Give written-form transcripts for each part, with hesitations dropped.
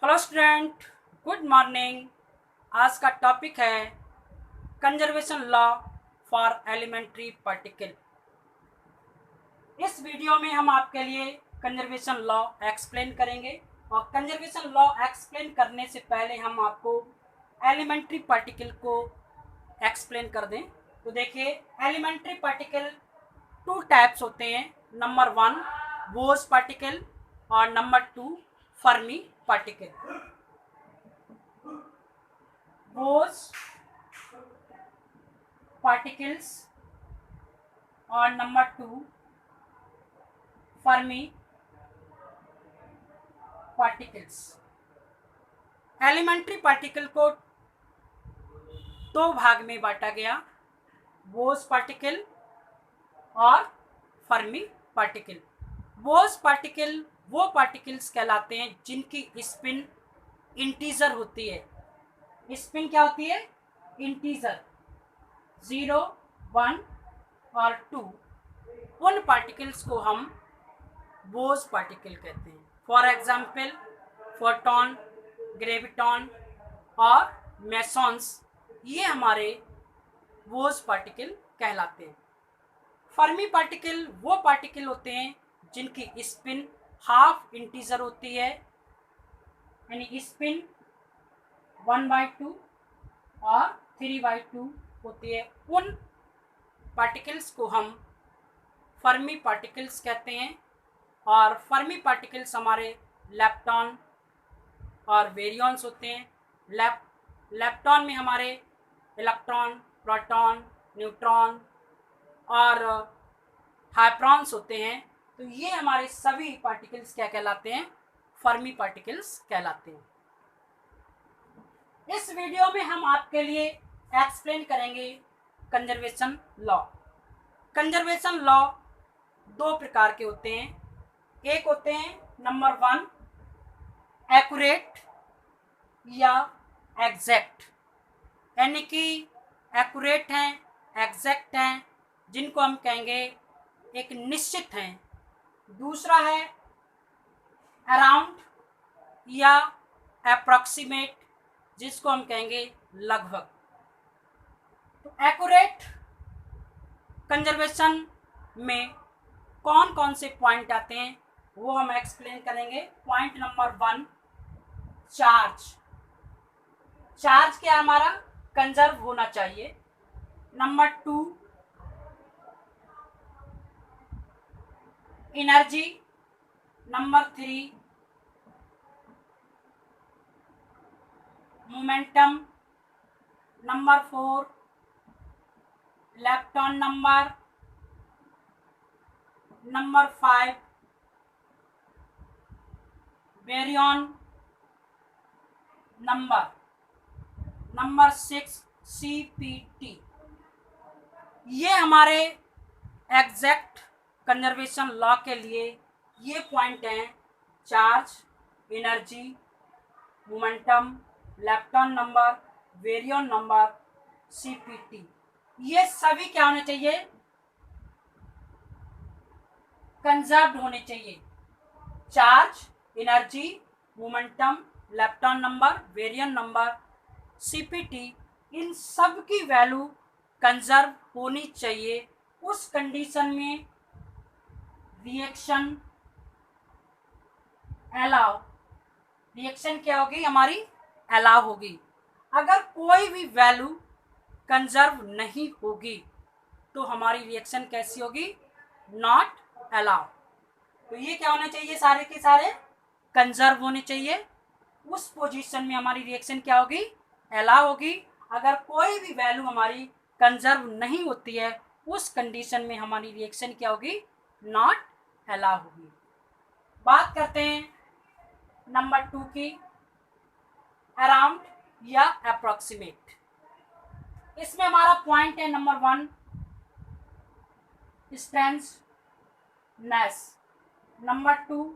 Hello student, good morning. आज का topic है conservation law for elementary particle. इस वीडियो में हम आपके लिए कंजर्वेशन लॉ एक्सप्लेन करेंगे और कंजर्वेशन लॉ एक्सप्लेन करने से पहले हम आपको एलिमेंट्री पार्टिकल को एक्सप्लेन कर दें। तो देखिए, एलिमेंट्री पार्टिकल टू टाइप्स होते हैं। नंबर वन बोस पार्टिकल और number two Fermi particle. Bose particles और number two Fermi particles. Elementary particle को दो भाग में बांटा गया, बोस पार्टिकल और फर्मी पार्टिकल। बोस पार्टिकल वो पार्टिकल्स कहलाते हैं जिनकी स्पिन इंटीजर होती है। स्पिन क्या होती है? इंटीजर, 0, 1 और 2। उन पार्टिकल्स को हम बोस पार्टिकल कहते हैं। फॉर एग्जाम्पल फोटॉन, ग्रेविटॉन और मेसॉन्स, ये हमारे बोस पार्टिकल कहलाते हैं। फर्मी पार्टिकल वो पार्टिकल होते हैं जिनकी स्पिन हाफ इंटीजर होती है, यानी स्पिन 1/2 और 3/2 होती है। उन पार्टिकल्स को हम फर्मी पार्टिकल्स कहते हैं। और फर्मी पार्टिकल्स हमारे लेप्टॉन और वेरियंस होते हैं। लेप्टॉन में हमारे इलेक्ट्रॉन, प्रोटॉन, न्यूट्रॉन और हाइप्रॉन्स होते हैं। तो ये हमारे सभी पार्टिकल्स क्या कहलाते हैं? फर्मी पार्टिकल्स कहलाते हैं। इस वीडियो में हम आपके लिए एक्सप्लेन करेंगे कंजर्वेशन लॉ। कंजर्वेशन लॉ दो प्रकार के होते हैं। एक होते हैं नंबर वन एक्यूरेट या एग्जैक्ट, यानी कि एक्यूरेट हैं, एग्जैक्ट हैं, जिनको हम कहेंगे एक निश्चित हैं। दूसरा है अराउंड या अप्रॉक्सीमेट, जिसको हम कहेंगे लगभग। तो एक्यूरेट कंजर्वेशन में कौन कौन से पॉइंट आते हैं वो हम एक्सप्लेन करेंगे। Point number one, charge. Charge क्या हमारा कंजर्व होना चाहिए। Number two energy. Number three momentum. Number four electron number. Number five baryon number. Number six CPT। ये हमारे एग्जैक्ट कंजर्वेशन लॉ के लिए ये पॉइंट हैं: charge, energy, momentum, electron number, baryon number, CPT। ये सभी क्या होने चाहिए? कंजर्व्ड होने चाहिए। Charge, energy, momentum, electron number, baryon number, CPT, इन सब की वैल्यू कंजर्व होनी चाहिए। उस कंडीशन में रिएक्शन अलाउ, रिएक्शन क्या होगी हमारी? अलाउ होगी। अगर कोई भी वैल्यू कंजर्व नहीं होगी तो हमारी रिएक्शन कैसी होगी? Not allow. तो ये क्या होने चाहिए? सारे के सारे कंजर्व होने चाहिए। उस पोजीशन में हमारी रिएक्शन क्या होगी? अलाउ होगी। अगर कोई भी वैल्यू हमारी कंजर्व नहीं होती है उस कंडीशन में हमारी रिएक्शन क्या होगी? नॉट अलाउ होगी। बात करते हैं नंबर टू की, अराउंड या अप्रॉक्सीमेट। इसमें हमारा पॉइंट है number one strangeness. Number two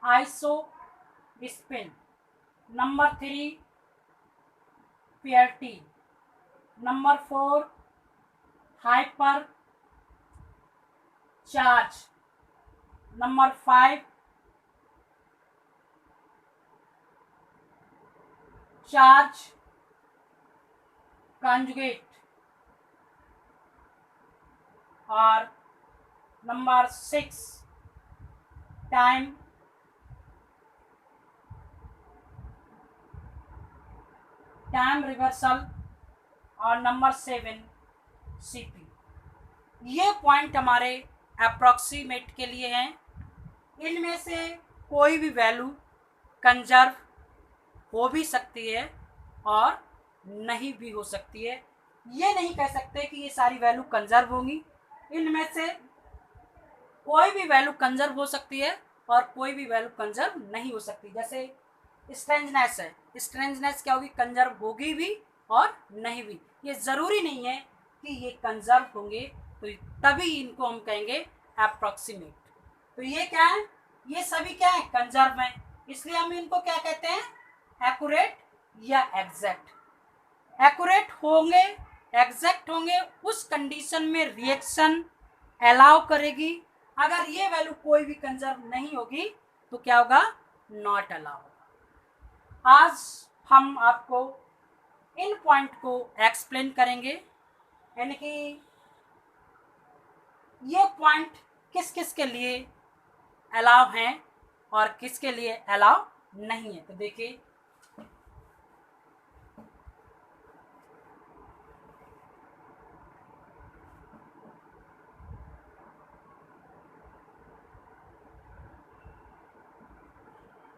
isospin. Number three purity. Number four hypercharge. Number five charge conjugate, और नंबर 6 टाइम रिवर्सल, और नंबर 7 सीपी। ये पॉइंट हमारे अप्रॉक्सीमेट के लिए हैं। इनमें से कोई भी वैल्यू कंजर्व हो भी सकती है और नहीं भी हो सकती है। ये नहीं कह सकते कि ये सारी वैल्यू कंजर्व होंगी। इनमें से कोई भी वैल्यू कंजर्व हो सकती है और कोई भी वैल्यू कंजर्व नहीं हो सकती। जैसे स्ट्रेंजनेस है, स्ट्रेंजनेस क्या होगी, कंजर्व होगी भी और नहीं भी। ये ज़रूरी नहीं है कि ये कंजर्व होंगे, तो तभी इनको हम कहेंगे अप्रॉक्सीमेट। तो ये क्या है, ये सभी क्या है, कंजर्व हैं, इसलिए हम इनको क्या कहते हैं, एक्यूरेट या एग्जैक्ट। एक्यूरेट होंगे, एग्जैक्ट होंगे उस कंडीशन में रिएक्शन अलाउ करेगी। अगर ये वैल्यू कोई भी कंजर्व नहीं होगी तो क्या होगा, नॉट अलाउ। आज हम आपको इन पॉइंट को एक्सप्लेन करेंगे, यानी कि ये पॉइंट किस किस के लिए अलाउ हैं और किसके लिए अलाउ नहीं है। तो देखिए,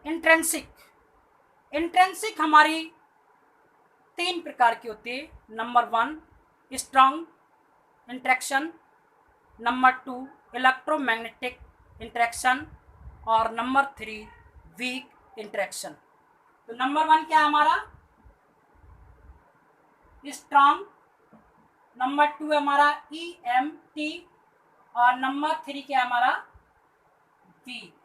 इंट्रिंसिक, इंट्रिंसिक हमारी 3 प्रकार की होती है। Number 1 strong interaction, number 2 electromagnetic interaction, और नंबर 3 वीक इंट्रैक्शन। तो नंबर 1 क्या है हमारा, स्ट्रॉन्ग, नंबर 2 है हमारा EMT, और नंबर 3 क्या है हमारा, वीक।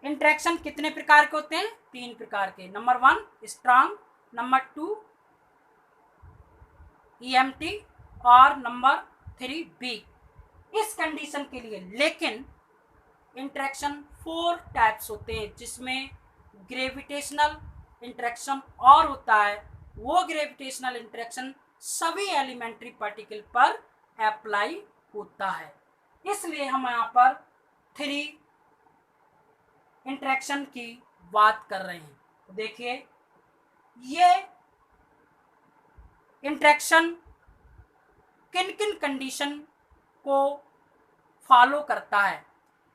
इंट्रैक्शन कितने प्रकार के होते हैं, 3 प्रकार के। नंबर 1 स्ट्रॉन्ग, नंबर 2 EMT, और नंबर 3 वीक। इस कंडीशन के लिए लेकिन इंट्रैक्शन 4 टाइप्स होते हैं, जिसमें ग्रेविटेशनल इंट्रैक्शन और होता है। वो ग्रेविटेशनल इंट्रैक्शन सभी एलिमेंट्री पार्टिकल पर अप्लाई होता है, इसलिए हम यहाँ पर 3 इंट्रैक्शन की बात कर रहे हैं। तो देखिए, ये इंट्रैक्शन किन किन कंडीशन को फॉलो करता है,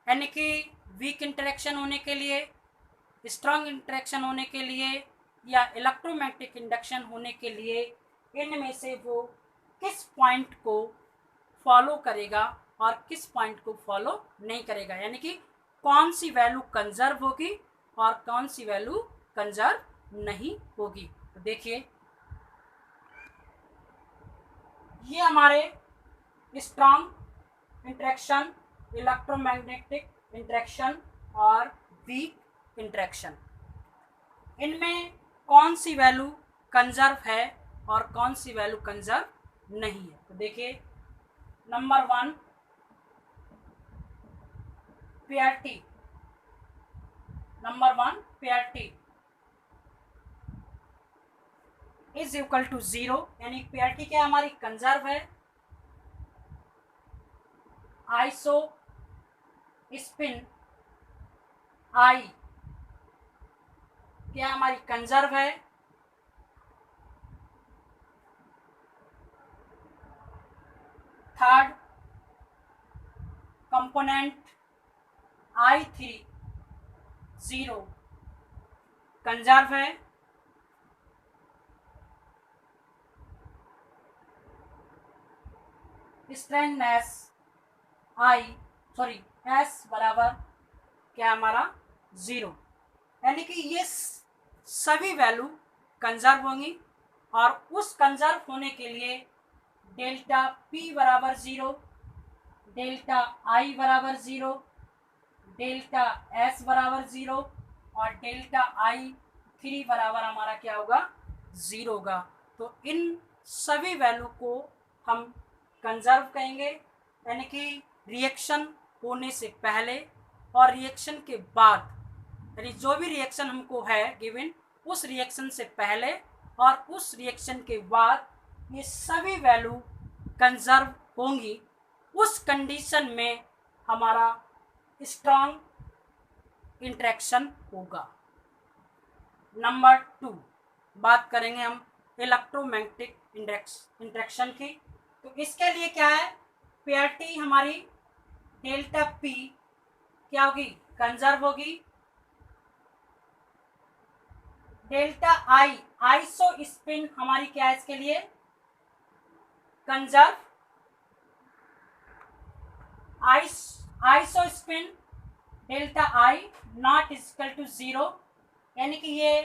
यानी कि वीक इंटरेक्शन होने के लिए, स्ट्रॉन्ग इंटरेक्शन होने के लिए, या इलेक्ट्रोमैग्नेटिक इंडक्शन होने के लिए, इनमें से वो किस पॉइंट को फॉलो करेगा और किस पॉइंट को फॉलो नहीं करेगा, यानी कि कौन सी वैल्यू कंजर्व होगी और कौन सी वैल्यू कंजर्व नहीं होगी। तो देखिए, ये हमारे स्ट्रॉन्ग इंट्रैक्शन, इलेक्ट्रोमैग्नेटिक इंट्रैक्शन और वीक इंट्रैक्शन, इनमें कौन सी वैल्यू कंजर्व है और कौन सी वैल्यू कंजर्व नहीं है। तो देखिए, number 1 PRT, number 1 PRT is equal to 0, यानी पीआरटी क्या हमारी कंजर्व है। आइसो स्पिन आई क्या हमारी कंजर्व है। थर्ड कंपोनेंट I3 0 कंजर्व है। स्ट्रेंथनेस S बराबर क्या हमारा 0, यानी कि ये सभी वैल्यू कंजर्व होंगी, और उस कंजर्व होने के लिए डेल्टा P बराबर 0, डेल्टा I बराबर 0, डेल्टा S बराबर 0, और डेल्टा I3 बराबर हमारा क्या होगा, 0 होगा। तो इन सभी वैल्यू को हम कंजर्व कहेंगे, यानी कि रिएक्शन होने से पहले और रिएक्शन के बाद, यानी जो भी रिएक्शन हमको है गिवन, उस रिएक्शन से पहले और उस रिएक्शन के बाद ये सभी वैल्यू कंजर्व होंगी, उस कंडीशन में हमारा स्ट्रॉन्ग इंटरेक्शन होगा। नंबर 2 बात करेंगे हम इलेक्ट्रोमैग्नेटिक इंटरेक्शन की। तो इसके लिए क्या है, पेयरिटी हमारी डेल्टा पी क्या होगी, कंजर्व होगी। डेल्टा आई आइसो स्पिन हमारी क्या है, इसके लिए conserve. Isospin delta I not equal to 0, यानी कि ये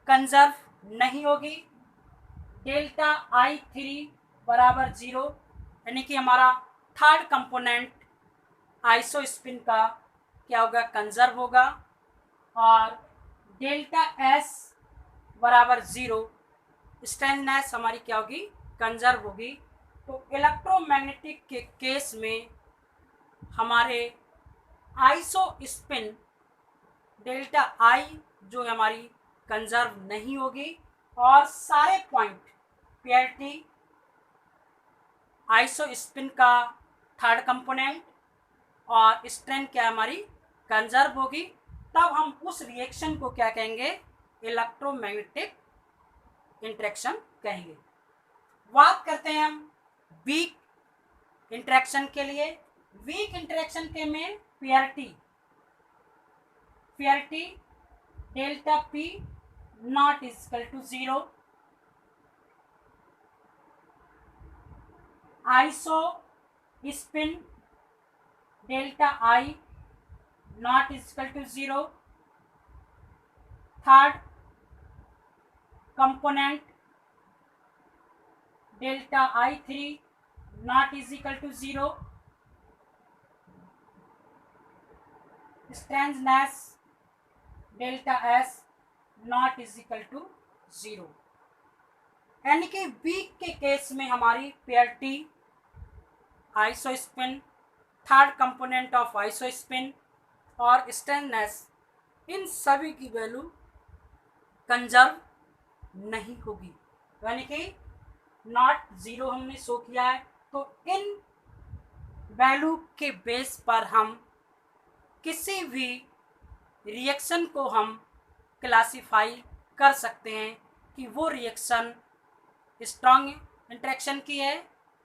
कंजर्व नहीं होगी। डेल्टा आई 3 बराबर 0, यानी कि हमारा थर्ड कंपोनेंट आइसो स्पिन का क्या होगा, कंजर्व होगा। और डेल्टा एस बराबर 0, स्ट्रेंथनेस हमारी क्या होगी, कंजर्व होगी। तो इलेक्ट्रोमैग्नेटिक के केस में हमारे आइसो स्पिन डेल्टा आई जो है हमारी कंजर्व नहीं होगी, और सारे पॉइंट पेयरिटी आइसो स्पिन का थर्ड कंपोनेंट और स्ट्रेंथ क्या हमारी कंजर्व होगी। तब हम उस रिएक्शन को क्या कहेंगे, इलेक्ट्रोमैग्नेटिक इंटरेक्शन कहेंगे। बात करते हैं हम वीक इंटरेक्शन के लिए। वीक इंटरेक्शन के में parity delta P not equal to 0, isospin delta I not equal to 0, third component delta I 3 not is equal to 0, strangeness delta S not is equal to 0। यानी कि weak के case में हमारी parity isospin, third component of isospin और strangeness, इन सभी की value conserve नहीं होगी, यानी कि नॉट 0 हमने शो किया है। तो इन वैल्यू के बेस पर हम किसी भी रिएक्शन को हम क्लासिफाई कर सकते हैं कि वो रिएक्शन स्ट्रॉन्ग इंटरेक्शन की है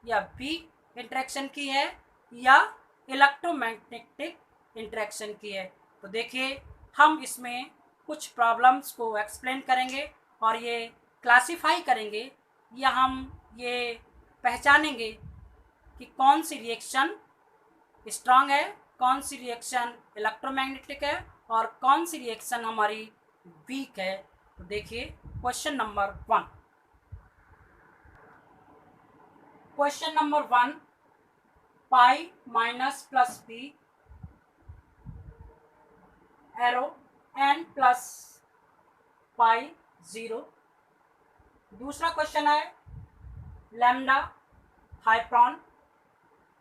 या वीक इंटरेक्शन की है या इलेक्ट्रोमैग्नेटिक इंटरेक्शन की है। तो देखिए हम इसमें कुछ प्रॉब्लम्स को एक्सप्लेन करेंगे और ये क्लासिफाई करेंगे या हम ये पहचानेंगे कि कौन सी रिएक्शन स्ट्रॉन्ग है, कौन सी रिएक्शन इलेक्ट्रोमैग्नेटिक है और कौन सी रिएक्शन हमारी वीक है। तो देखिए question number 1, pi minus plus B arrow N plus pi 0। दूसरा क्वेश्चन है lambda hyperon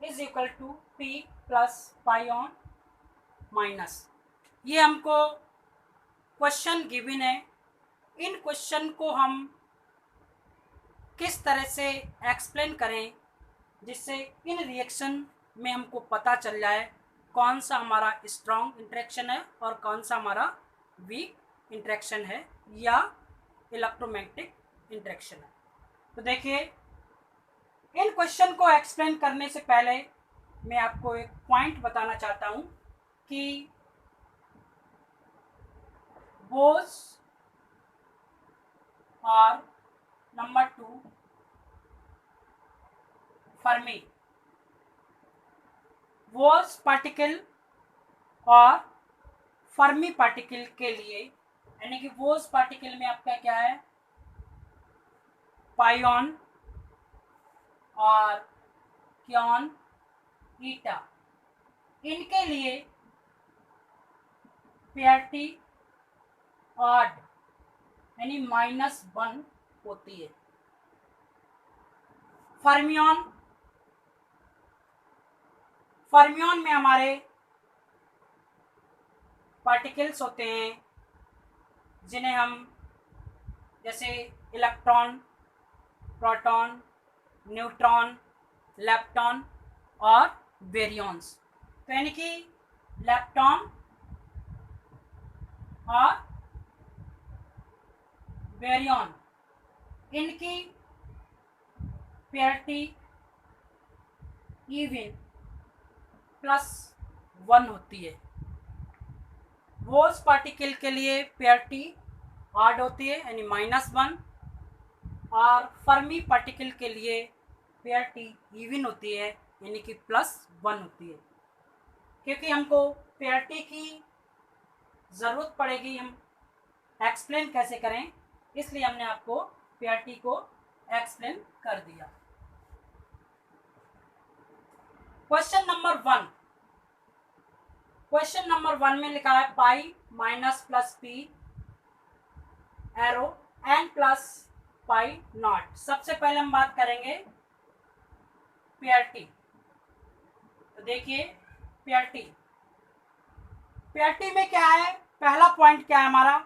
is equal to P plus pi on minus. ये हमको क्वेश्चन गिवन है। इन क्वेश्चन को हम किस तरह से एक्सप्लेन करें जिससे इन रिएक्शन में हमको पता चल जाए कौन सा हमारा स्ट्रॉन्ग इंटरेक्शन है और कौन सा हमारा वीक इंटरेक्शन है या इलेक्ट्रोमैग्नेटिक इंटरेक्शन है। तो देखिए इन क्वेश्चन को एक्सप्लेन करने से पहले मैं आपको एक पॉइंट बताना चाहता हूँ कि बोस और नंबर 2 फर्मी, बोस पार्टिकल और फर्मी पार्टिकल के लिए, यानी कि बोस पार्टिकल में आपका क्या है पाइऑन और क्योन ईटा, इनके लिए पेयरिटी ऑड यानी -1 होती है। फर्मियन में हमारे पार्टिकल्स होते हैं जिन्हें हम जैसे इलेक्ट्रॉन, प्रोटॉन, न्यूट्रॉन, लेप्टॉन और बेरियॉन्स। तो यानी कि लेप्टॉन और बेरियॉन, इनकी पेयरिटी इवन +1 होती है। बोस पार्टिकल के लिए पेयरिटी ऑड होती है यानी -1, और फर्मी पार्टिकल के लिए पेयरिटी इवन होती है यानी कि +1 होती है। क्योंकि हमको पेयरिटी की ज़रूरत पड़ेगी, हम एक्सप्लेन कैसे करें, इसलिए हमने आपको पेयरिटी को एक्सप्लेन कर दिया। क्वेश्चन नंबर 1, क्वेश्चन नंबर 1 में लिखा है pi minus plus P arrow N plus pi naught. सबसे पहले हम बात करेंगे पेयरिटी। तो देखिए पेयरिटी, पेयरिटी में क्या है, पहला पॉइंट क्या है हमारा,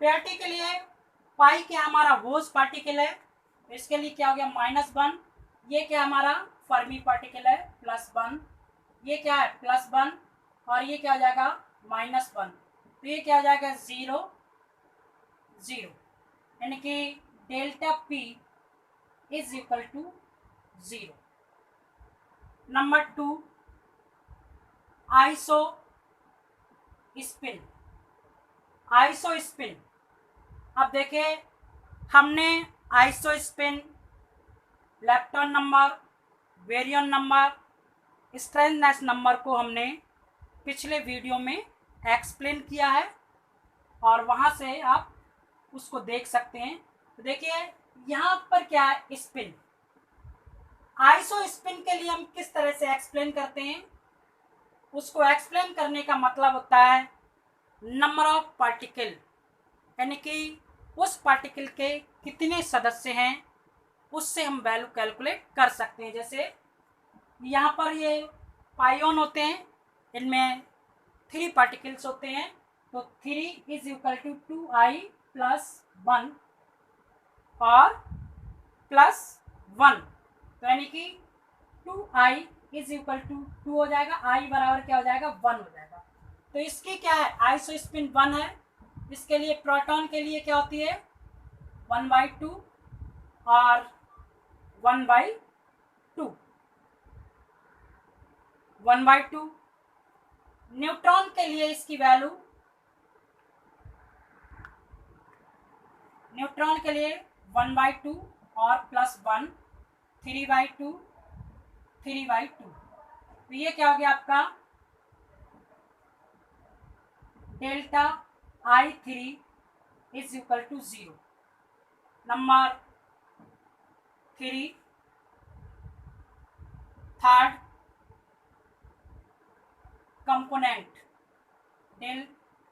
पेयरिटी के लिए पाई क्या हमारा बोस पार्टिकल है, इसके लिए क्या हो गया -1। ये क्या हमारा फर्मी पार्टिकल है +1, ये क्या है +1, और ये क्या हो जाएगा -1। तो ये क्या हो जाएगा 0 0, यानी कि delta P is equal to 0। Number 2, isospin, isospin. अब देखिए हमने isospin, lepton number, baryon number, strangeness number को हमने पिछले वीडियो में एक्सप्लेन किया है और वहाँ से आप उसको देख सकते हैं। तो देखिए यहाँ पर क्या है स्पिन, आइसो स्पिन के लिए हम किस तरह से एक्सप्लेन करते हैं, उसको एक्सप्लेन करने का मतलब होता है नंबर ऑफ पार्टिकल, यानी कि उस पार्टिकल के कितने सदस्य हैं उससे हम वैल्यू कैलकुलेट कर सकते हैं। जैसे यहाँ पर ये पाइयोन होते हैं, इनमें 3 पार्टिकल्स होते हैं, तो 3 इज इक्वल टू 2i + 1 और +1, तो यानी कि 2i इज इक्वल टू 2 हो जाएगा, i बराबर क्या हो जाएगा 1 हो जाएगा। तो इसकी क्या है आइसो स्पिन 1 है। इसके लिए प्रोटॉन के लिए क्या होती है 1/2 और 1/2, 1/2। न्यूट्रॉन के लिए इसकी वैल्यू, न्यूट्रॉन के लिए 1/2 और +1, 3/2, 3/2। तो ये क्या हो गया आपका delta I3 is equal to 0। Number 3, third component,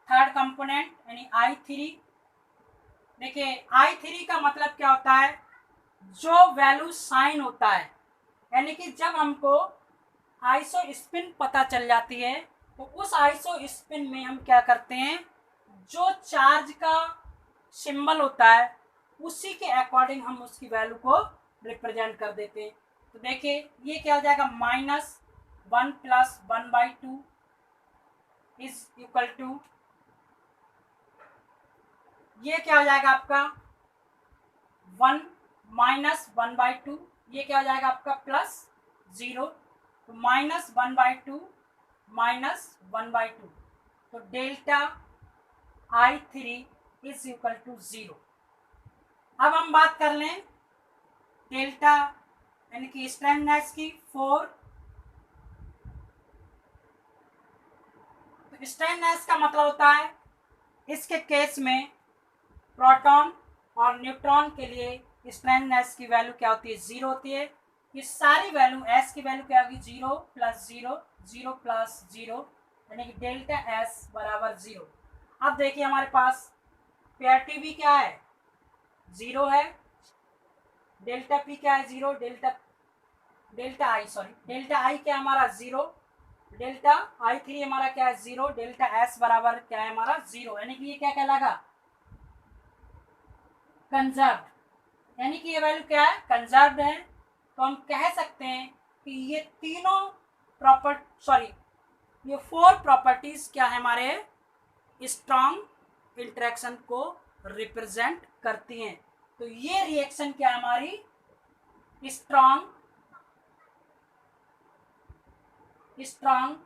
third component यानी I3। देखिए I3 का मतलब क्या होता है, जो वैल्यू साइन होता है, यानी कि जब हमको आइसो स्पिन पता चल जाती है तो उस आइसो स्पिन में हम क्या करते हैं, जो चार्ज का सिंबल होता है उसी के अकॉर्डिंग हम उसकी वैल्यू को रिप्रेजेंट कर देते हैं। तो देखिए ये क्या हो जाएगा -1 + 1/2 इज इक्वल टू, ये क्या हो जाएगा आपका 1 - 1/2, ये क्या हो जाएगा आपका +0, तो -1/2 -1/2, तो delta I3 is equal to 0। अब हम बात कर लें डेल्टा यानी कि स्ट्रेंथनेस की 4। तो स्ट्रेंथनेस का मतलब होता है इसके केस में प्रोटॉन और न्यूट्रॉन के लिए स्ट्रेंथनेस की वैल्यू क्या होती है 0 होती है। ये सारी वैल्यू S की वैल्यू क्या होगी 0 + 0 0 + 0, यानी कि डेल्टा S बराबर 0। अब देखिए हमारे पास पेयरिटी भी क्या है 0 है, डेल्टा P क्या है 0, डेल्टा डेल्टा आई, सॉरी डेल्टा आई क्या हमारा 0, डेल्टा आई थ्री हमारा क्या है 0, डेल्टा एस बराबर क्या है हमारा 0, यानी कि ये क्या कहलाएगा कंजर्व्ड, यानी कि ये वैल्यू क्या है कंजर्व्ड है। तो हम कह सकते हैं कि ये तीनों ये 4 प्रॉपर्टीज क्या है हमारे स्ट्रॉन्ग इंटरेक्शन को रिप्रेजेंट करती हैं। तो ये रिएक्शन क्या है हमारी स्ट्रॉन्ग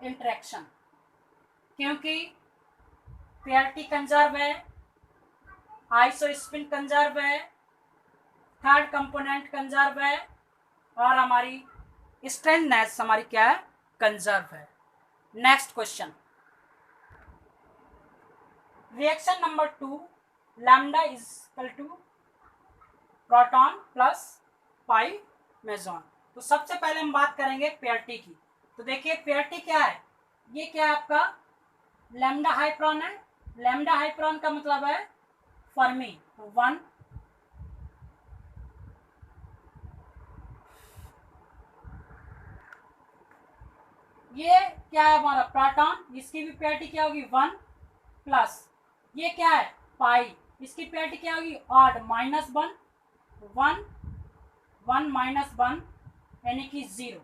इंटरेक्शन, क्योंकि पेयरटी कंजर्व है, आइसोस्पिन कंजर्व है, थर्ड कंपोनेंट कंजर्व है, और हमारी स्ट्रेंथनेस हमारी क्या है कंजर्व है। Next question, reaction number 2, lambda is equal to proton plus pi meson. तो सबसे पहले हम बात करेंगे पेयरटी की। तो देखिए पेयरटी क्या है, ये क्या है आपका लैम्डा हाइप्रोन है, लैम्डा हाइप्रोन का मतलब है फर्मी, तो 1 ये क्या है हमारा प्रोटॉन, इसकी भी पेयरटी क्या होगी 1 प्लस ये क्या है पाई, इसकी पेयरटी क्या होगी ऑड -1 1 1 -1 यानी कि 0।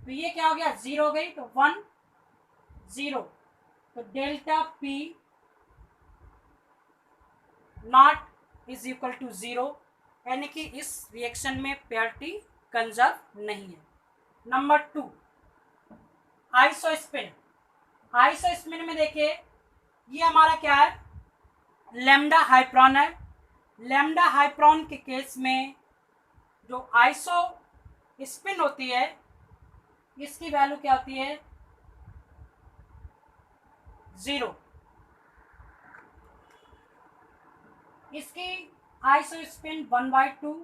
तो ये क्या हो गया 0 हो गई, तो 1 0, तो delta P naught is equal to 0, यानी कि इस रिएक्शन में पेयरटी कंजर्व नहीं है। Number 2, isospin. आइसोस्पिन में देखिए ये हमारा क्या है लैम्डा हाइप्रोन है। लैम्डा हाइप्रोन के केस में जो आइसोस्पिन होती है इसकी वैल्यू क्या होती है 0, इसकी आइसोस्पिन 1/2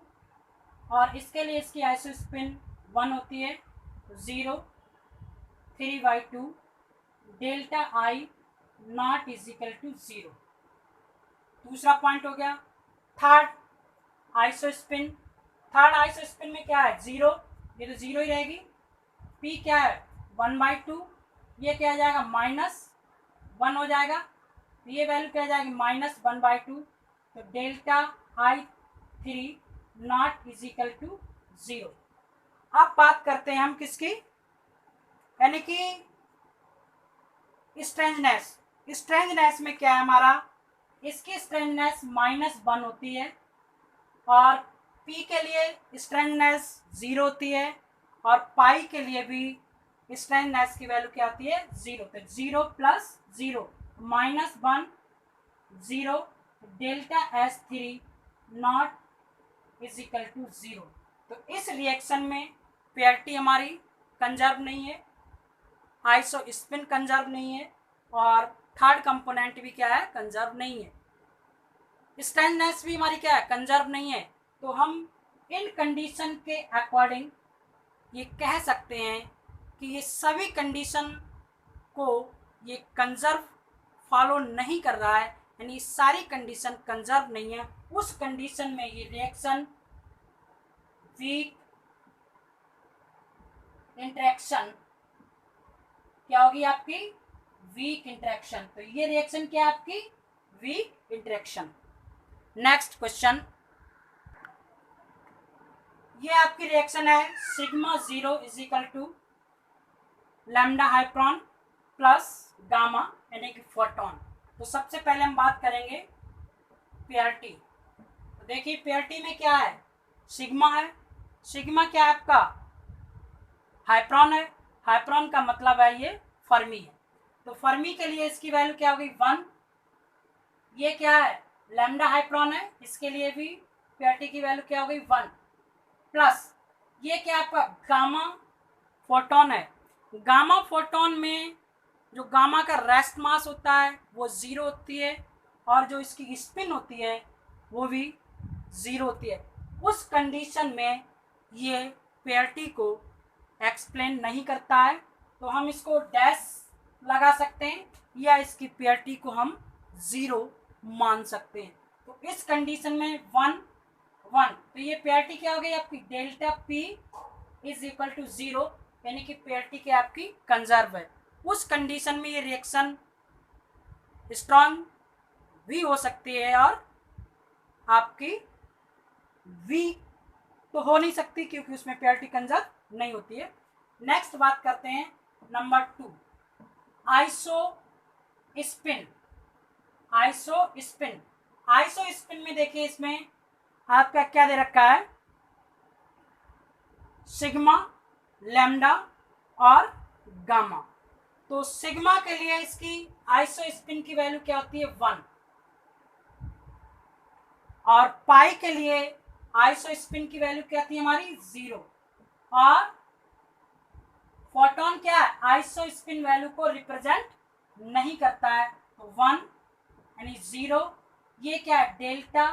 और इसके लिए इसकी आइसोस्पिन 1 होती है, 0 3/2 delta I naught is equal to 0। दूसरा पॉइंट हो गया थर्ड आइसोस्पिन। थर्ड आइसोस्पिन में क्या है 0, ये तो 0 ही रहेगी, पी क्या है 1/2, ये क्या आ जाएगा -1 हो जाएगा, तो ये वैल्यू क्या आ जाएगी -1/2, तो delta I three naught is equal to 0। अब बात करते हैं हम किसकी, यानी कि स्ट्रेंजनेस। स्ट्रेंजनेस में क्या है हमारा इसकी स्ट्रेंजनेस -1 होती है और पी के लिए स्ट्रेंजनेस 0 होती है और पाई के लिए भी स्ट्रेंजनेस की वैल्यू क्या होती है 0। तो 0 + 0 -1 0 delta S3 naught is equal to 0। तो इस रिएक्शन में पेयरटी हमारी कंजर्व नहीं है, आइसोस्पिन कंजर्व नहीं है और थर्ड कंपोनेंट भी क्या है कंजर्व नहीं है, स्ट्रेंथनेस भी हमारी क्या है कंजर्व नहीं है। तो हम इन कंडीशन के अकॉर्डिंग ये कह सकते हैं कि ये सभी कंडीशन को ये कंजर्व फॉलो नहीं कर रहा है, यानी सारी कंडीशन कंजर्व नहीं है। उस कंडीशन में ये रिएक्शन वीक इंटरेक्शन क्या होगी आपकी वीक इंटरेक्शन। तो ये रिएक्शन क्या है आपकी वीक इंटरेक्शन। नेक्स्ट क्वेश्चन, ये आपकी रिएक्शन है sigma 0 is equal to lambda hyperon plus gamma यानी कि फोटोन। तो सबसे पहले हम बात करेंगे पेयरटी। तो देखिए पेयरटी में क्या है सिग्मा है, सिग्मा क्या है आपका हाइप्रोन है, हाइप्रोन का मतलब है ये फर्मी है। तो फर्मी के लिए इसकी वैल्यू क्या होगी 1, ये क्या है लैम्डा हाइप्रोन है, इसके लिए भी पेयरटी की वैल्यू क्या होगी 1 प्लस ये क्या आपका गामा फोटोन है। गामा फोटोन में जो गामा का रेस्ट मास होता है वो 0 होती है और जो इसकी स्पिन होती है वो भी 0 होती है। उस कंडीशन में ये पेयरटी को एक्सप्लेन नहीं करता है, तो हम इसको डैश लगा सकते हैं या इसकी पेयरटी को हम 0 मान सकते हैं। तो इस कंडीशन में 1 1, तो ये पेयरिटी क्या हो गई आपकी, delta P is equal to 0, यानी कि पेयरिटी क्या आपकी कंजर्व है। उस कंडीशन में ये रिएक्शन स्ट्रॉन्ग भी हो सकती है और आपकी वीक तो हो नहीं सकती, क्योंकि उसमें पेयरिटी कंजर्व नहीं होती है। नेक्स्ट बात करते हैं number 2, isospin. Isospin, iso spin में देखिए इसमें आपका क्या दे रखा है, सिग्मा, लैम्डा और गामा। तो सिग्मा के लिए इसकी आइसो स्पिन की वैल्यू क्या होती है 1, और पाई के लिए आइसो स्पिन की वैल्यू क्या आती है हमारी 0, और फोटोन क्या है, आइसो स्पिन वैल्यू को रिप्रेजेंट नहीं करता है, तो 1 यानी 0, ये क्या है delta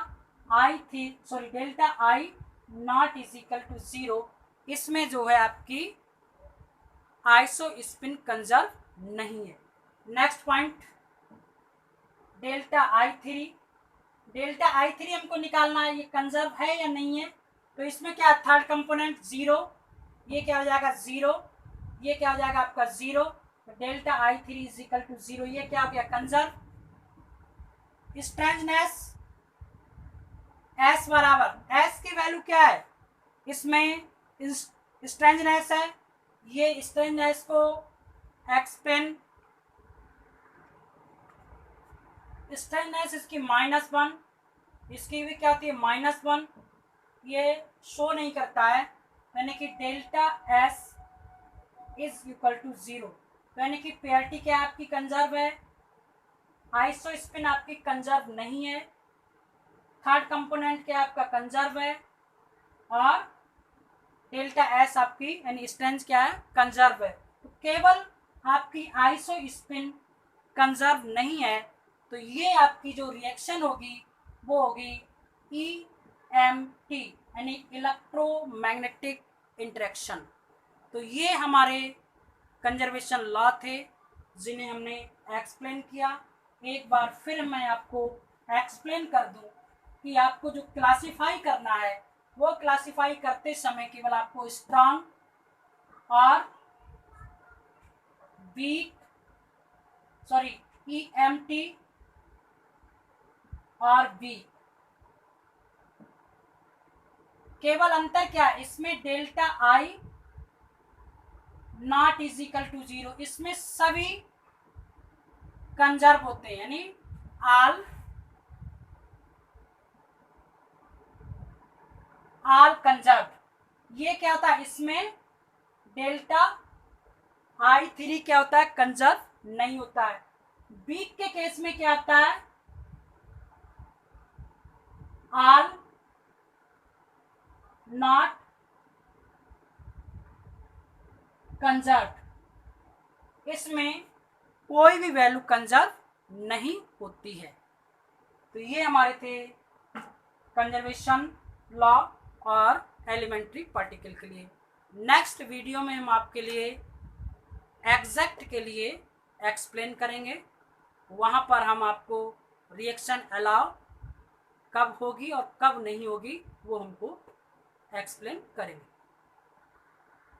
I three, sorry delta I naught is equal to 0, इसमें जो है आपकी आइसो स्पिन कंजर्व नहीं है। Next point delta I three, delta I three हमको निकालना है, ये कंजर्व है या नहीं है, तो इसमें क्या थर्ड कंपोनेंट 0, ये क्या हो जाएगा 0, ये क्या हो जाएगा आपका 0, तो delta I three is equal to 0, ये क्या हो गया कंजर्व। स्ट्रेंजनेस एस बराबर, एस की वैल्यू क्या है, इसमें स्ट्रेंजनेस है, ये स्ट्रेंजनेस को एक्सप्लेन, स्ट्रेंजनेस इसकी -1, इसकी भी क्या होती है -1, ये शो नहीं करता है, यानी कि delta S is equal to 0, यानी कि पेयरिटी क्या आपकी कंजर्व है, आइसो स्पिन आपकी कंजर्व नहीं है, थर्ड कंपोनेंट क्या आपका कंजर्व है, और डेल्टा एस आपकी यानी स्ट्रेंथ क्या है कंजर्व है। तो केवल आपकी आइसो स्पिन कंजर्व नहीं है, तो ये आपकी जो रिएक्शन होगी वो होगी EMT यानी इलेक्ट्रोमैग्नेटिक इंटरेक्शन। तो ये हमारे कंजर्वेशन लॉ थे जिन्हें हमने एक्सप्लेन किया। एक बार फिर मैं आपको एक्सप्लेन कर दूं कि आपको जो क्लासिफाई करना है वो क्लासिफाई करते समय केवल आपको स्ट्रॉन्ग और वीक, सॉरी EMT और वीक, केवल अंतर क्या है इसमें delta I naught is equal to 0, इसमें सभी कंजर्व होते हैं, यानी आल कंजर्व। ये क्या होता है इसमें डेल्टा आई थ्री क्या होता है कंजर्व नहीं होता है। वीक के केस में क्या होता है आल नॉट कंजर्व, इसमें कोई भी वैल्यू कंजर्व नहीं होती है। तो ये हमारे थे कंजर्वेशन लॉ और एलिमेंट्री पार्टिकल के लिए। नेक्स्ट वीडियो में हम आपके लिए एग्जैक्ट के लिए एक्सप्लेन करेंगे, वहाँ पर हम आपको रिएक्शन अलाउ कब होगी और कब नहीं होगी वो हमको एक्सप्लेन करेंगे।